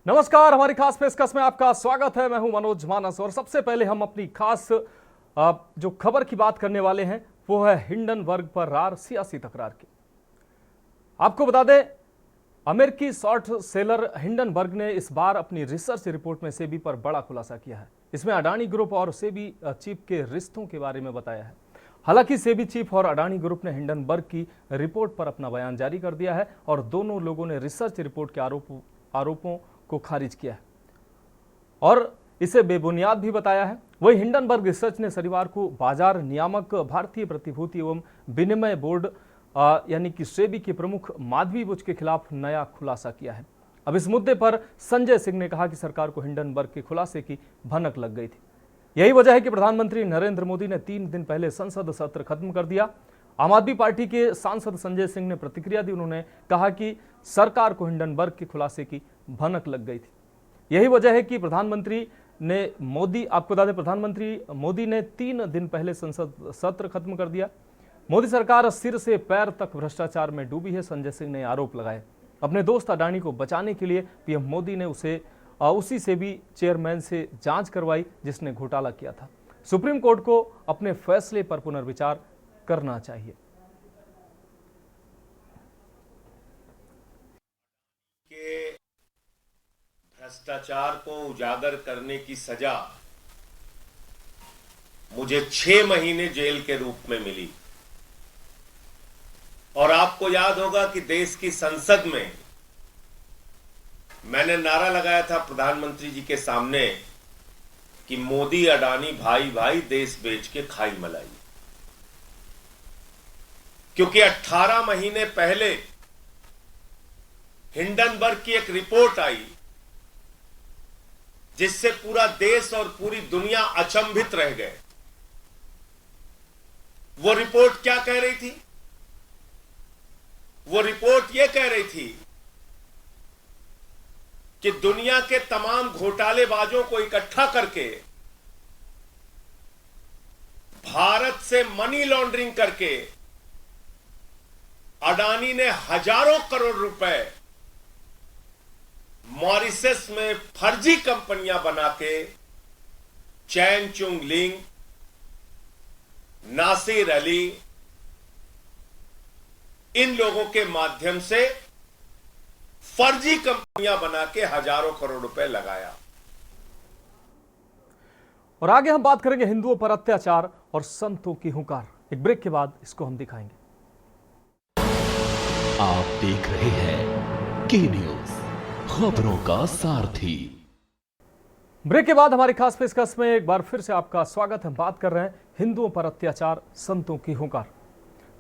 नमस्कार, हमारी खास पेशकश में आपका स्वागत है। मैं हूं मनोज मानस और सबसे पहले हम अपनी खास जो खबर की बात करने वाले हैं वो है हिंडनबर्ग पर रार सियासी तकरार की। आपको बता दें, अमेरिकी शॉर्ट सेलर हिंडनबर्ग ने इस बार अपनी रिसर्च रिपोर्ट में सेबी पर बड़ा खुलासा किया है। इसमें अडानी ग्रुप और सेबी चीफ के रिश्तों के बारे में बताया है। हालांकि सेबी चीफ और अडानी ग्रुप ने हिंडनबर्ग की रिपोर्ट पर अपना बयान जारी कर दिया है और दोनों लोगों ने रिसर्च रिपोर्ट के आरोपों को खारिज किया है और इसे बेबुनियाद भी बताया है। वही हिंडनबर्ग रिसर्च ने शनिवार को बाजार नियामक, भारतीय प्रतिभूति एवं विनिमय बोर्ड यानी कि सेबी के प्रमुख माधवी बुच के खिलाफ नया खुलासा किया है। अब इस मुद्दे पर संजय सिंह ने कहा कि सरकार को हिंडनबर्ग के खुलासे की भनक लग गई थी। यही वजह है कि प्रधानमंत्री नरेंद्र मोदी ने 3 दिन पहले संसद सत्र खत्म कर दिया। आम आदमी पार्टी के सांसद संजय सिंह ने प्रतिक्रिया दी। उन्होंने कहा कि सरकार को हिंडनबर्ग के खुलासे की भनक लग गई थी। यही वजह है कि प्रधानमंत्री मोदी ने 3 दिन पहले संसद सत्र खत्म कर दिया। मोदी सरकार सिर से पैर तक भ्रष्टाचार में डूबी है, संजय सिंह ने आरोप लगाए। अपने दोस्त अडानी को बचाने के लिए पीएम मोदी ने उसी सेबी चेयरमैन से जांच करवाई जिसने घोटाला किया था। सुप्रीम कोर्ट को अपने फैसले पर पुनर्विचार करना चाहिए। के भ्रष्टाचार को उजागर करने की सजा मुझे 6 महीने जेल के रूप में मिली और आपको याद होगा कि देश की संसद में मैंने नारा लगाया था प्रधानमंत्री जी के सामने कि मोदी अडानी भाई भाई देश बेच के खाई मलाई, क्योंकि 18 महीने पहले हिंडनबर्ग की एक रिपोर्ट आई जिससे पूरा देश और पूरी दुनिया अचंभित रह गए। वो रिपोर्ट क्या कह रही थी? वो रिपोर्ट ये कह रही थी कि दुनिया के तमाम घोटालेबाजों को इकट्ठा करके भारत से मनी लॉन्ड्रिंग करके अडानी ने हजारों करोड़ रुपए मॉरिशस में फर्जी कंपनियां बना के चैन चुंग लिंग, नासिर अली, इन लोगों के माध्यम से फर्जी कंपनियां बना के हजारों करोड़ रुपए लगाया। और आगे हम बात करेंगे हिंदुओं पर अत्याचार और संतों की हुंकार। एक ब्रेक के बाद इसको हम दिखाएंगे। आप देख रहे हैं के न्यूज, खबरों का सारथी। ब्रेक के बाद हमारी खास पेशकश में एक बार फिर से आपका स्वागत है। बात कर रहे हैं हिंदुओं पर अत्याचार, संतों की हुंकार।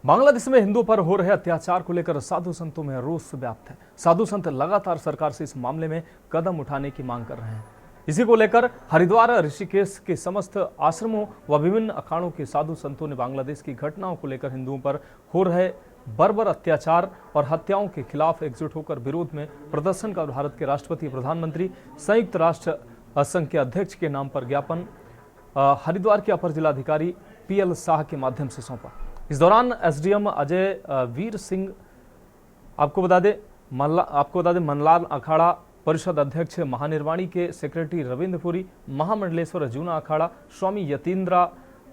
बांग्लादेश में हिंदुओं पर हो रहे अत्याचार को लेकर साधु संतों में रोष व्याप्त है। साधु संत लगातार सरकार से इस मामले में कदम उठाने की मांग कर रहे हैं। इसी को लेकर हरिद्वार, ऋषिकेश के समस्त आश्रमों व विभिन्न अखाड़ों के साधु संतों ने बांग्लादेश की घटनाओं को लेकर हिंदुओं पर हो रहे बर्बर अत्याचार और हत्याओं के खिलाफ एकजुट होकर विरोध में प्रदर्शन का भारत के राष्ट्रपति, प्रधानमंत्री, संयुक्त राष्ट्र संघ के अध्यक्ष के नाम पर ज्ञापन हरिद्वार के अपर जिलाधिकारी पीएल शाह के माध्यम से सौंपा। इस दौरान एसडीएम अजय वीर सिंह, आपको बता दें मनलाल अखाड़ा परिषद अध्यक्ष महानिर्वाणी के सेक्रेटरी रविंद्रपुरी, महामंडलेश्वर जूना अखाड़ा स्वामी यतीन्द्रा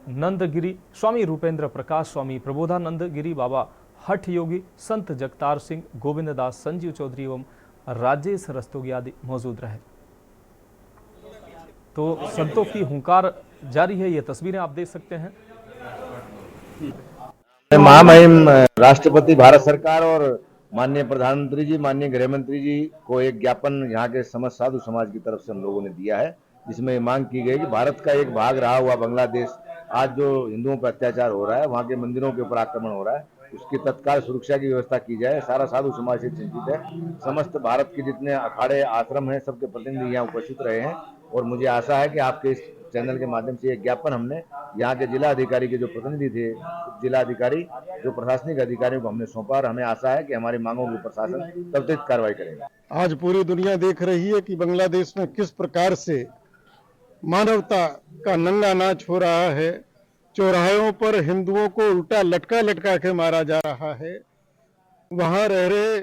नंदगिरी, स्वामी रूपेंद्र प्रकाश, स्वामी प्रबोधानंद गिरी, बाबा हठ योगी, संत जगतार सिंह, गोविंद दास, संजीव चौधरी एवं राजेश रस्तोगी आदि मौजूद रहे। तो संतों की हुंकार जारी है। ये तस्वीरें आप देख सकते हैं। महामहिम राष्ट्रपति भारत सरकार और माननीय प्रधानमंत्री जी, माननीय गृह मंत्री जी को एक ज्ञापन यहाँ के समस्त साधु समाज की तरफ से हम लोगों ने दिया है, जिसमें मांग की गई कि भारत का एक भाग रहा हुआ बांग्लादेश आज जो हिंदुओं पर अत्याचार हो रहा है, वहाँ के मंदिरों के ऊपर आक्रमण हो रहा है, उसकी तत्काल सुरक्षा की व्यवस्था की जाए। सारा साधु समाज से चिंतित है। समस्त भारत के जितने अखाड़े, आश्रम हैं, सबके प्रतिनिधि यहाँ उपस्थित रहे हैं और मुझे आशा है कि आपके इस चैनल के माध्यम से एक ज्ञापन हमने यहाँ के जिला अधिकारी के जो प्रतिनिधि थे, जिला अधिकारी जो प्रशासनिक अधिकारियों को हमने सौंपा और हमें आशा है कि हमारी मांगों की प्रशासन त्वरित कार्रवाई करेगा। आज पूरी दुनिया देख रही है कि बांग्लादेश में किस प्रकार से मानवता का नंगा नाच हो रहा है। चौराहों पर हिंदुओं को उल्टा लटका लटका के मारा जा रहा है। वहां रह रहे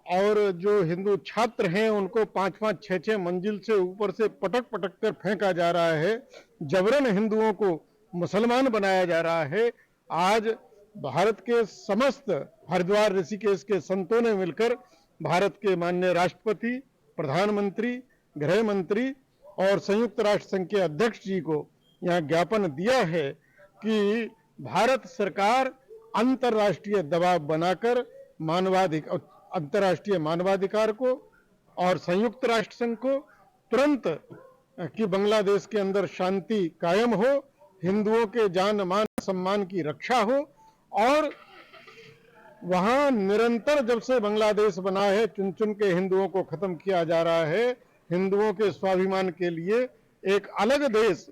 और जो हिंदू छात्र हैं उनको 5-5, 6-6 मंजिल से ऊपर से पटक पटक कर फेंका जा रहा है, जबरन हिंदुओं को मुसलमान बनाया जा रहा है। आज भारत के समस्त हरिद्वार ऋषिकेश के संतों ने मिलकर भारत के माननीय राष्ट्रपति, प्रधानमंत्री, गृह मंत्री और संयुक्त राष्ट्र संघ के अध्यक्ष जी को यहाँ ज्ञापन दिया है कि भारत सरकार अंतर्राष्ट्रीय दबाव बनाकर अंतर्राष्ट्रीय मानवाधिकार को और संयुक्त राष्ट्र संघ को तुरंत कि बांग्लादेश के अंदर शांति कायम हो, हिंदुओं के जान मान सम्मान की रक्षा हो और वहां निरंतर जब से बांग्लादेश बना है चुन चुन के हिंदुओं को खत्म किया जा रहा है। हिंदुओं के स्वाभिमान के लिए एक अलग देश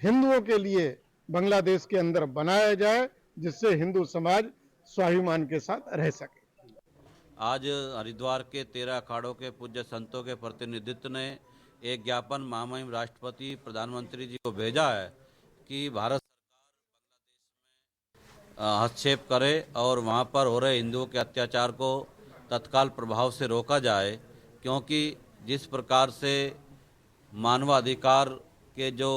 हिंदुओं के लिए बांग्लादेश के अंदर बनाया जाए, जिससे हिंदू समाज स्वाभिमान के साथ रह सके। आज हरिद्वार के 13 अखाड़ों के पूज्य संतों के प्रतिनिधित्व ने एक ज्ञापन महामहिम राष्ट्रपति प्रधानमंत्री जी को भेजा है कि भारत सरकार हस्तक्षेप करे और वहां पर हो रहे हिंदुओं के अत्याचार को तत्काल प्रभाव से रोका जाए, क्योंकि जिस प्रकार से मानवाधिकार के जो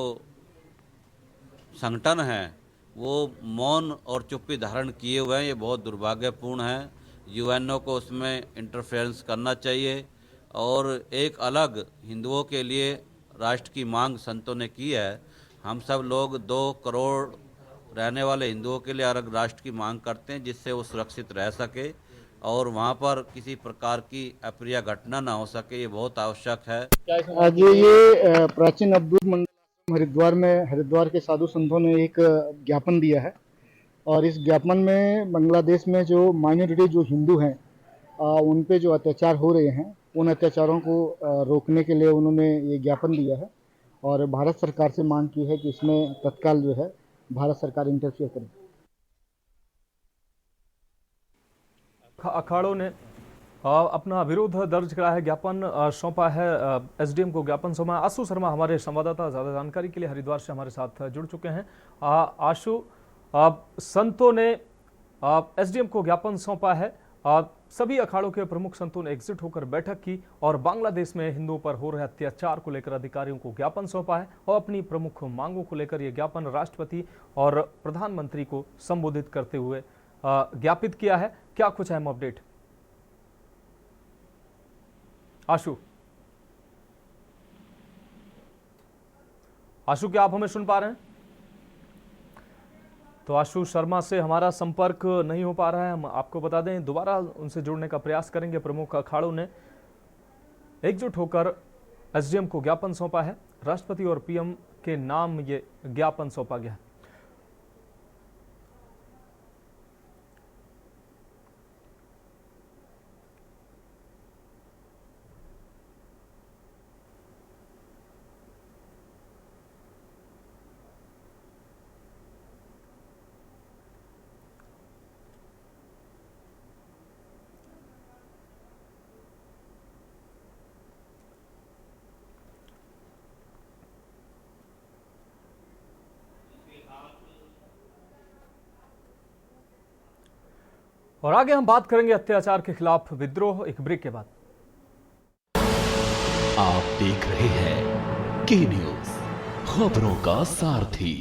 संगठन हैं वो मौन और चुप्पी धारण किए हुए हैं, ये बहुत दुर्भाग्यपूर्ण है। यूएनओ को उसमें इंटरफेरेंस करना चाहिए और एक अलग हिंदुओं के लिए राष्ट्र की मांग संतों ने की है। हम सब लोग 2 करोड़ रहने वाले हिंदुओं के लिए अलग राष्ट्र की मांग करते हैं, जिससे वो सुरक्षित रह सके और वहाँ पर किसी प्रकार की अप्रिय घटना ना हो सके, ये बहुत आवश्यक है। आज ये प्राचीन अवधूत मंडल हरिद्वार के साधु संतों ने एक ज्ञापन दिया है और इस ज्ञापन में बांग्लादेश में जो माइनॉरिटी जो हिंदू हैं उन पे जो अत्याचार हो रहे हैं उन अत्याचारों को रोकने के लिए उन्होंने ये ज्ञापन दिया है और भारत सरकार से मांग की है कि इसमें तत्काल जो है भारत सरकार इंटरफियर करे। अखाड़ों ने अपना विरोध दर्ज कराया है, ज्ञापन सौंपा है, एसडीएम को ज्ञापन सौंपा है। आशु शर्मा हमारे संवाददाता ज़्यादा जानकारी के लिए हरिद्वार से हमारे साथ जुड़ चुके हैं। आशु, संतों ने एसडीएम को ज्ञापन सौंपा है, सभी अखाड़ों के प्रमुख संतों ने एकजुट होकर बैठक की और बांग्लादेश में हिंदुओं पर हो रहे अत्याचार को लेकर अधिकारियों को ज्ञापन सौंपा है और अपनी प्रमुख मांगों को लेकर यह ज्ञापन राष्ट्रपति और प्रधानमंत्री को संबोधित करते हुए ज्ञापित किया है। क्या कुछ अहम अपडेट? आशु, क्या आप हमें सुन पा रहे हैं? तो आशु शर्मा से हमारा संपर्क नहीं हो पा रहा है। हम आपको बता दें, दोबारा उनसे जुड़ने का प्रयास करेंगे। प्रमुख अखाड़ों ने एकजुट होकर एसडीएम को ज्ञापन सौंपा है, राष्ट्रपति और पीएम के नाम ये ज्ञापन सौंपा गया है। और आगे हम बात करेंगे अत्याचार के खिलाफ विद्रोह, एक ब्रेक के बाद। आप देख रहे हैं के न्यूज, खबरों का सारथी।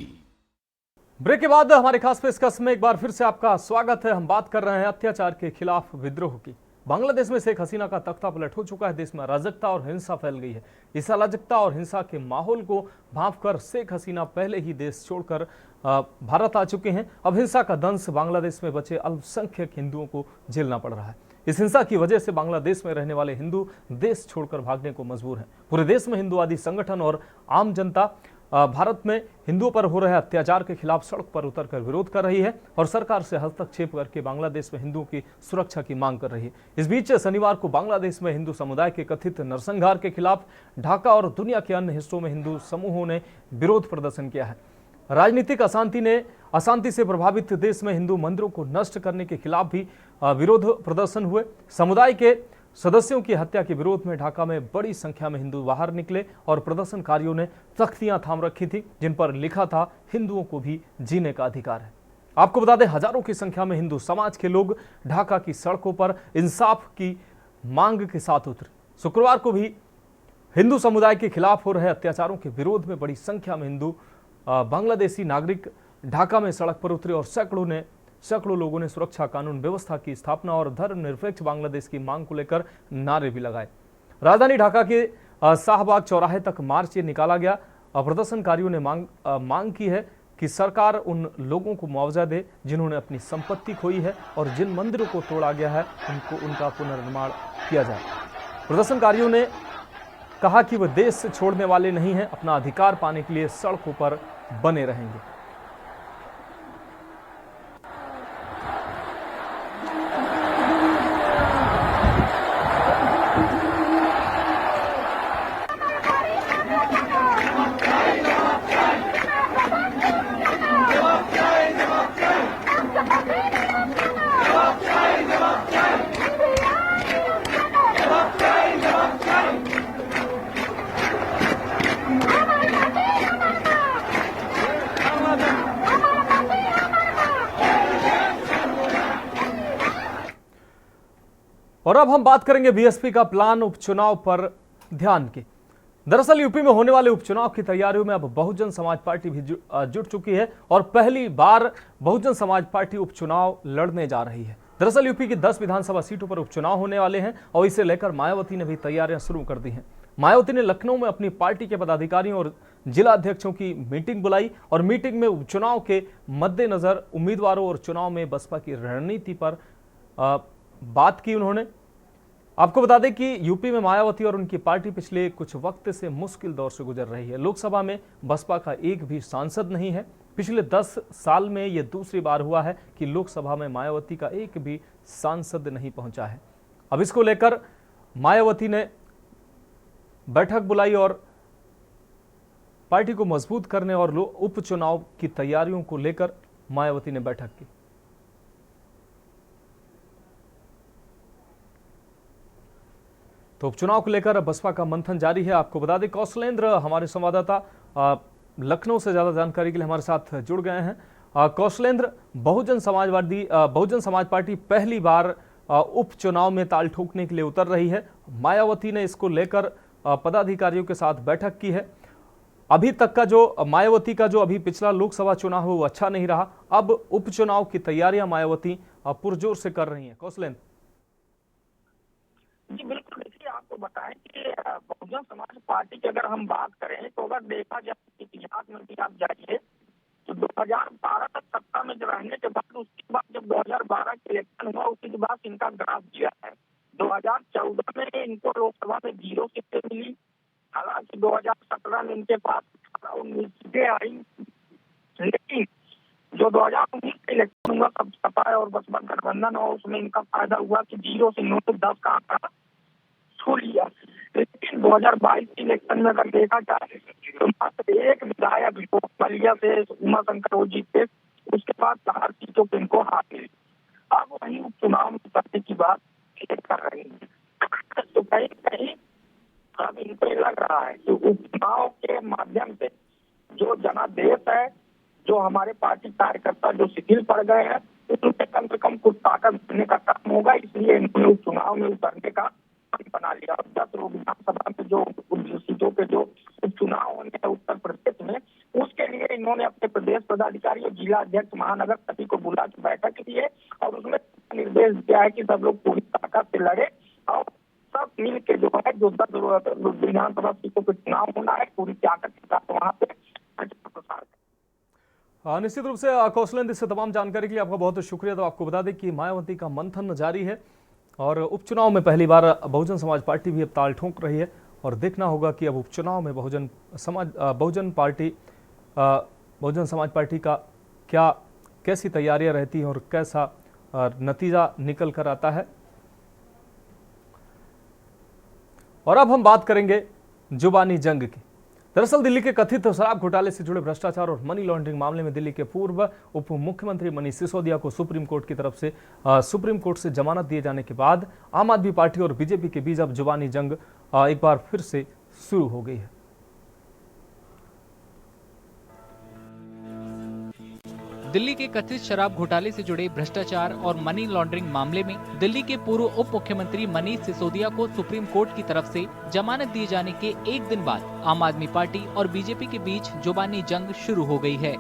ब्रेक के बाद हमारे खास पेशकश में एक बार फिर से आपका स्वागत है। हम बात कर रहे हैं अत्याचार के खिलाफ विद्रोह की। बांग्लादेश में शेख हसीना का तख्ता पलट हो चुका है। देश में अराजकता और हिंसा फैल गई है। इस अराजकता और हिंसा के माहौल को भांपकर शेख हसीना पहले ही देश छोड़कर भारत आ चुके हैं। अब हिंसा का दंश बांग्लादेश में बचे अल्पसंख्यक हिंदुओं को झेलना पड़ रहा है। इस हिंसा की वजह से बांग्लादेश में रहने वाले हिंदू देश छोड़कर भागने को मजबूर हैं। पूरे देश में हिंदुवादी संगठन और आम जनता भारत में हिंदुओं पर हो रहे अत्याचार के खिलाफ सड़क पर उतरकर विरोध कर रही है और सरकार से हस्तक्षेप करके बांग्लादेश में हिंदुओं की सुरक्षा की मांग कर रही है। इस बीच शनिवार को बांग्लादेश में हिंदू समुदाय के कथित नरसंहार के खिलाफ ढाका और दुनिया के अन्य हिस्सों में हिंदू समूहों ने विरोध प्रदर्शन किया है। राजनीतिक अशांति से प्रभावित देश में हिंदू मंदिरों को नष्ट करने के खिलाफ भी विरोध प्रदर्शन हुए। समुदाय के सदस्यों की हत्या के विरोध में ढाका में बड़ी संख्या में हिंदू बाहर निकले और प्रदर्शनकारियों ने तख्तियां थाम रखी थी जिन पर लिखा था हिंदुओं को भी जीने का अधिकार है। आपको बता दें, हजारों की संख्या में हिंदू समाज के लोग ढाका की सड़कों पर इंसाफ की मांग के साथ उतरे। शुक्रवार को भी हिंदू समुदाय के खिलाफ हो रहे अत्याचारों के विरोध में बड़ी संख्या में हिंदू बांग्लादेशी नागरिक ढाका में सड़क पर उतरे और सैकड़ों लोगों ने सुरक्षा कानून व्यवस्था की स्थापना और धर्मनिरपेक्ष बांग्लादेश की मांग को लेकर नारे भी लगाए। राजधानी ढाका के शाहबाग चौराहे तक मार्च निकाला गया। प्रदर्शनकारियों ने मांग की है कि सरकार उन लोगों को मुआवजा दे जिन्होंने अपनी संपत्ति खोई है और जिन मंदिरों को तोड़ा गया है उनका पुनर्निर्माण किया जाए। प्रदर्शनकारियों ने कहा कि वे देश छोड़ने वाले नहीं हैं, अपना अधिकार पाने के लिए सड़कों पर बने रहेंगे। और अब हम बात करेंगे बीएसपी का प्लान उपचुनाव पर ध्यान की। दरअसल यूपी में होने वाले उपचुनाव की तैयारियों में अब बहुजन समाज पार्टी भी जुट चुकी है और पहली बार बहुजन समाज पार्टी उपचुनाव लड़ने जा रही है। दरअसल यूपी की 10 विधानसभा सीटों पर उपचुनाव होने वाले हैं और इसे लेकर मायावती ने भी तैयारियां शुरू कर दी हैं। मायावती ने लखनऊ में अपनी पार्टी के पदाधिकारियों और जिला अध्यक्षों की मीटिंग बुलाई और मीटिंग में उपचुनाव के मद्देनजर उम्मीदवारों और चुनाव में बसपा की रणनीति पर बात की उन्होंने। आपको बता दें कि यूपी में मायावती और उनकी पार्टी पिछले कुछ वक्त से मुश्किल दौर से गुजर रही है। लोकसभा में बसपा का एक भी सांसद नहीं है। पिछले 10 साल में यह दूसरी बार हुआ है कि लोकसभा में मायावती का एक भी सांसद नहीं पहुंचा है। अब इसको लेकर मायावती ने बैठक बुलाई और पार्टी को मजबूत करने और उपचुनाव की तैयारियों को लेकर मायावती ने बैठक की। तो उपचुनाव को लेकर बसपा का मंथन जारी है। आपको बता दें, कौशलेंद्र हमारे संवाददाता लखनऊ से ज्यादा जानकारी के लिए हमारे साथ जुड़ गए हैं। कौशलेंद्र, बहुजन समाज पार्टी पहली बार उपचुनाव में ताल ठोकने के लिए उतर रही है। मायावती ने इसको लेकर पदाधिकारियों के साथ बैठक की है। अभी तक का जो मायावती का जो अभी पिछला लोकसभा चुनाव है वो अच्छा नहीं रहा। अब उपचुनाव की तैयारियां मायावती पुरजोर से कर रही हैं। कौशलेंद्र जी बिल्कुल, देखिए आपको बताएं कि बहुजन समाज पार्टी की अगर हम बात करें तो अगर देखा जाए इतिहास में भी आप जाइए तो 2012 तक सत्ता में रहने के बाद उसके बाद जब 2012 के इलेक्शन हुआ उसके बाद इनका ग्राफ गिरा है। 2014 में इनको लोकसभा में 0 सीटें मिली। हालांकि 2017 में इनके पास 19 सीटें आई, लेकिन जो 2019 का इलेक्शन हुआ सब सपा और बसपा गठबंधन और उसमें इनका फायदा हुआ कि 0 से 9 से 10 का आंकड़ा छू लिया। लेकिन 2022 के इलेक्शन में अगर देखा जाए तो मात्र एक विधायक बलिया से उमा शंकर वो जीते, उसके बाद 4 सीटों पर इनको हार मिली। अब वही उपचुनाव में करने की बात कर रही है। तो कहीं कहीं अब इनको लग रहा है कि उपचुनाव के माध्यम से जो जनादेश है, जो हमारे पार्टी कार्यकर्ता जो शिथिल पड़ गए हैं, उनमें कम से कम कुछ ताकत देने का काम होगा। इसलिए इन्होंने चुनाव में उतरने का बना लिया। और 10 विधानसभा में जो सीटों पे जो उपचुनाव होने हैं उत्तर प्रदेश में, उसके लिए इन्होंने अपने प्रदेश पदाधिकारी और जिला अध्यक्ष महानगर सभी को बुला के बैठक की है और उसमें निर्देश दिया है कि सब लोग पूरी ताकत से लड़े और सब मिल के जो है जो 10 विधानसभा सीटों पर चुनाव होना है पूरी ताकत के साथ वहाँ पे प्रसार। निश्चित रूप से कौशलेंद्र, इससे तमाम जानकारी के लिए आपका बहुत शुक्रिया। तो आपको बता दें कि मायावती का मंथन जारी है और उपचुनाव में पहली बार बहुजन समाज पार्टी भी अब ताल ठोक रही है और देखना होगा कि अब उपचुनाव में बहुजन समाज पार्टी का कैसी तैयारियां रहती हैं और कैसा नतीजा निकल कर आता है। और अब हम बात करेंगे जुबानी जंग की। दरअसल दिल्ली के कथित शराब घोटाले से जुड़े भ्रष्टाचार और मनी लॉन्ड्रिंग मामले में दिल्ली के पूर्व उप मुख्यमंत्री मनीष सिसोदिया को सुप्रीम कोर्ट की तरफ से सुप्रीम कोर्ट से जमानत दिए जाने के बाद आम आदमी पार्टी और बीजेपी के बीच अब जुबानी जंग एक बार फिर से शुरू हो गई है। दिल्ली के कथित शराब घोटाले से जुड़े भ्रष्टाचार और मनी लॉन्ड्रिंग मामले में दिल्ली के पूर्व उप मुख्यमंत्री मनीष सिसोदिया को सुप्रीम कोर्ट की तरफ से जमानत दिए जाने के एक दिन बाद आम आदमी पार्टी और बीजेपी के बीच जुबानी जंग शुरू हो गई है।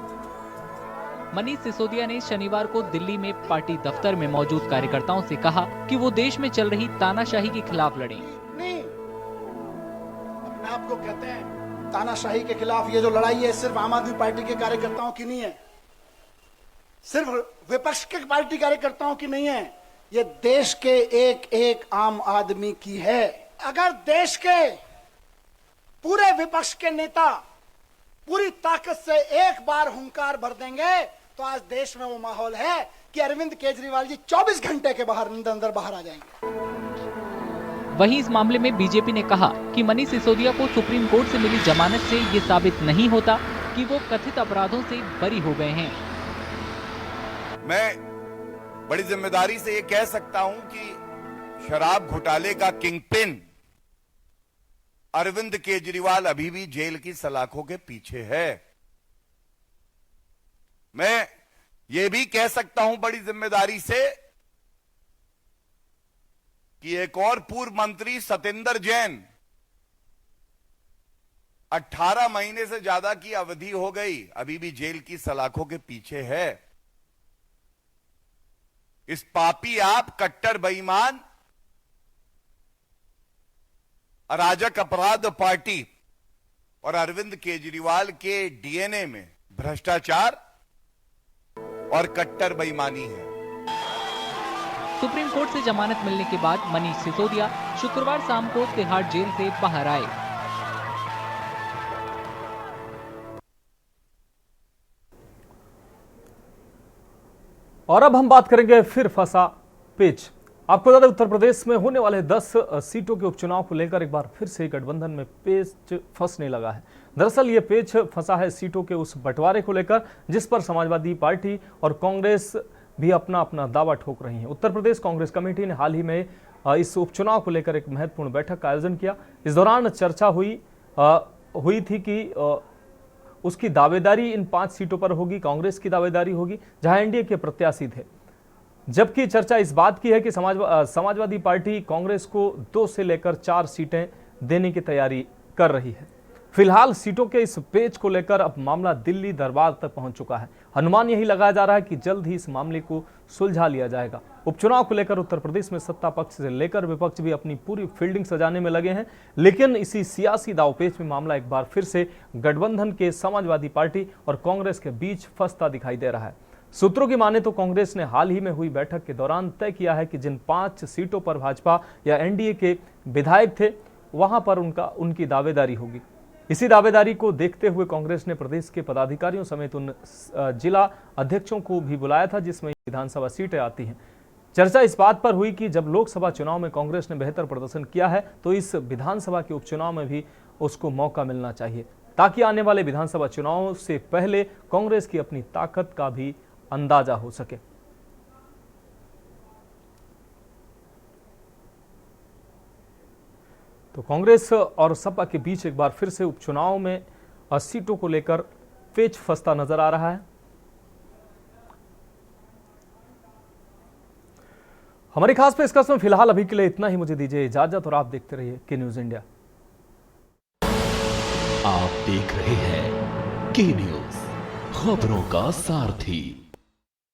मनीष सिसोदिया ने शनिवार को दिल्ली में पार्टी दफ्तर में मौजूद कार्यकर्ताओं से कहा कि वो देश में चल रही तानाशाही के खिलाफ लड़ें। नहीं, अपने आप को कहते हैं तानाशाही के खिलाफ। ये जो लड़ाई है सिर्फ आम आदमी पार्टी के कार्यकर्ताओं की नहीं है, सिर्फ विपक्ष के पार्टी कार्यकर्ताओं की नहीं है, ये देश के एक एक आम आदमी की है। अगर देश के पूरे विपक्ष के नेता पूरी ताकत से एक बार हुंकार भर देंगे तो आज देश में वो माहौल है कि अरविंद केजरीवाल जी 24 घंटे के अंदर बाहर आ जाएंगे। वहीं इस मामले में बीजेपी ने कहा कि मनीष सिसोदिया को सुप्रीम कोर्ट से मिली जमानत से ये साबित नहीं होता कि वो कथित अपराधों से बरी हो गए हैं। मैं बड़ी जिम्मेदारी से ये कह सकता हूं कि शराब घोटाले का किंगपिन अरविंद केजरीवाल अभी भी जेल की सलाखों के पीछे है। मैं ये भी कह सकता हूं बड़ी जिम्मेदारी से कि एक और पूर्व मंत्री सतेंद्र जैन 18 महीने से ज्यादा की अवधि हो गई, अभी भी जेल की सलाखों के पीछे है। इस पापी आप कट्टर बेईमान अराजक अपराध पार्टी और अरविंद केजरीवाल के डीएनए में भ्रष्टाचार और कट्टर बेईमानी है। सुप्रीम कोर्ट से जमानत मिलने के बाद मनीष सिसोदिया शुक्रवार शाम को तिहाड़ जेल से बाहर आए। और अब हम बात करेंगे फिर फंसा पेच। आपको बता दें, उत्तर प्रदेश में होने वाले 10 सीटों के उपचुनाव को लेकर एक बार फिर से गठबंधन में पेच फंसने लगा है। दरअसल ये पेच फंसा है सीटों के उस बंटवारे को लेकर जिस पर समाजवादी पार्टी और कांग्रेस भी अपना अपना दावा ठोक रही हैं। उत्तर प्रदेश कांग्रेस कमेटी ने हाल ही में इस उपचुनाव को लेकर एक महत्वपूर्ण बैठक का आयोजन किया। इस दौरान चर्चा हुई थी कि उसकी दावेदारी इन 5 सीटों पर होगी, कांग्रेस की दावेदारी होगी जहां एनडीए के प्रत्याशी थे। जबकि चर्चा इस बात की है कि समाजवादी पार्टी कांग्रेस को 2 से लेकर 4 सीटें देने की तैयारी कर रही है। फिलहाल सीटों के इस पेच को लेकर अब मामला दिल्ली दरबार तक पहुंच चुका है। अनुमान यही लगाया जा रहा है कि जल्द ही इस मामले को सुलझा लिया जाएगा। उपचुनाव को लेकर उत्तर प्रदेश में सत्ता पक्ष से लेकर विपक्ष भी अपनी पूरी फील्डिंग सजाने में लगे हैं, लेकिन इसी सियासी दांवपेच में मामला एक बार फिर से गठबंधन के समाजवादी पार्टी और कांग्रेस के बीच फंसता दिखाई दे रहा है। सूत्रों की माने तो कांग्रेस ने हाल ही में हुई बैठक के दौरान तय किया है कि जिन 5 सीटों पर भाजपा या एनडीए के विधायक थे वहां पर उनकी दावेदारी होगी। इसी दावेदारी को देखते हुए कांग्रेस ने प्रदेश के पदाधिकारियों समेत उन जिला अध्यक्षों को भी बुलाया था जिसमें विधानसभा सीटें आती हैं। चर्चा इस बात पर हुई कि जब लोकसभा चुनाव में कांग्रेस ने बेहतर प्रदर्शन किया है तो इस विधानसभा के उपचुनाव में भी उसको मौका मिलना चाहिए ताकि आने वाले विधानसभा चुनाव से पहले कांग्रेस की अपनी ताकत का भी अंदाजा हो सके। तो कांग्रेस और सपा के बीच एक बार फिर से उपचुनाव में सीटों को लेकर पेच फंसता नजर आ रहा है। हमारी खास पेशकश में फिलहाल अभी के लिए इतना ही। मुझे दीजिए इजाजत और आप देखते रहिए के न्यूज इंडिया। आप देख रहे हैं के न्यूज, खबरों का सारथी।